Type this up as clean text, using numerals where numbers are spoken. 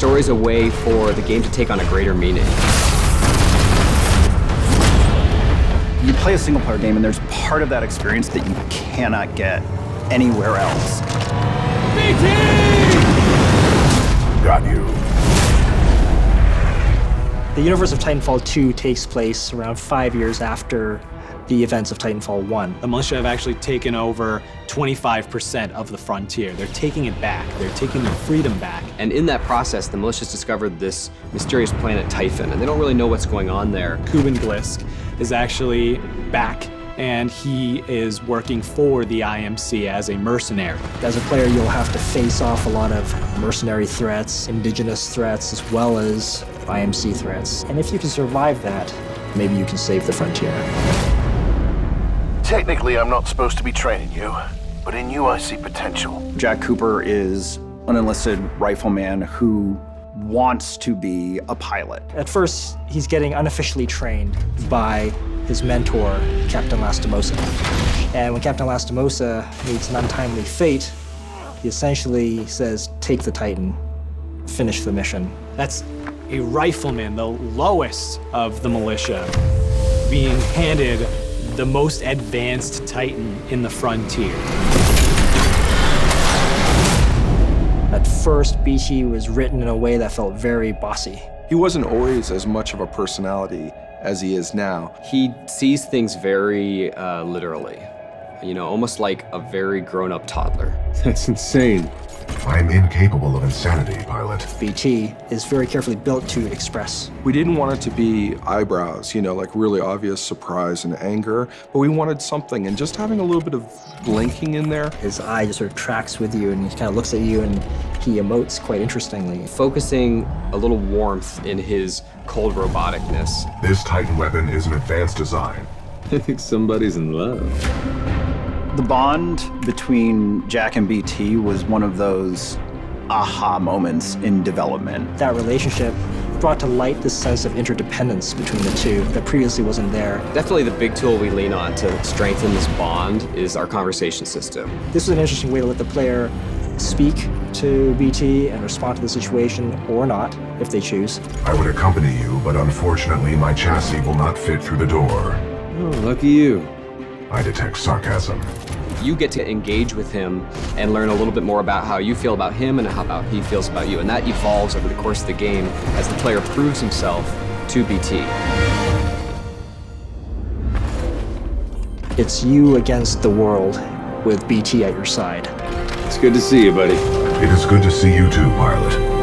story is a way for the game to take on a greater meaning. You play a single-player game, and there's part of that experience that you cannot get anywhere else. BT! Got you. The universe of Titanfall 2 takes place around 5 years after the events of Titanfall 1. The militia have actually taken over 25% of the frontier. They're taking it back. They're taking their freedom back. And in that process, the militia's discovered this mysterious planet Typhon, and they don't really know what's going on there. Kuben Glisk is actually back, and he is working for the IMC as a mercenary. As a player, you'll have to face off a lot of mercenary threats, indigenous threats, as well as IMC threats. And if you can survive that, maybe you can save the frontier. Technically, I'm not supposed to be training you, but in you I see potential. Jack Cooper is an enlisted rifleman who wants to be a pilot. At first, he's getting unofficially trained by his mentor, Captain Lastimosa. And when Captain Lastimosa meets an untimely fate, he essentially says, take the Titan, finish the mission. That's a rifleman, the lowest of the militia, being handed the most advanced Titan in the frontier. At first, BT was written in a way that felt very bossy. He wasn't always as much of a personality as he is now. He sees things very literally, you know, almost like a very grown-up toddler. That's insane. I'm incapable of insanity, pilot. BT is very carefully built to express. We didn't want it to be eyebrows, you know, like really obvious surprise and anger, but we wanted something, and just having a little bit of blinking in there. His eye just sort of tracks with you, and he kind of looks at you, and he emotes quite interestingly. Focusing a little warmth in his cold roboticness. This Titan weapon is an advanced design. I think somebody's in love. The bond between Jack and BT was one of those aha moments in development. That relationship brought to light this sense of interdependence between the two that previously wasn't there. Definitely the big tool we lean on to strengthen this bond is our conversation system. This is an interesting way to let the player speak to BT and respond to the situation, or not, if they choose. I would accompany you, but unfortunately my chassis will not fit through the door. Oh, lucky you. I detect sarcasm. You get to engage with him and learn a little bit more about how you feel about him and how about he feels about you. And that evolves over the course of the game as the player proves himself to BT. It's you against the world with BT at your side. It's good to see you, buddy. It is good to see you too, pilot.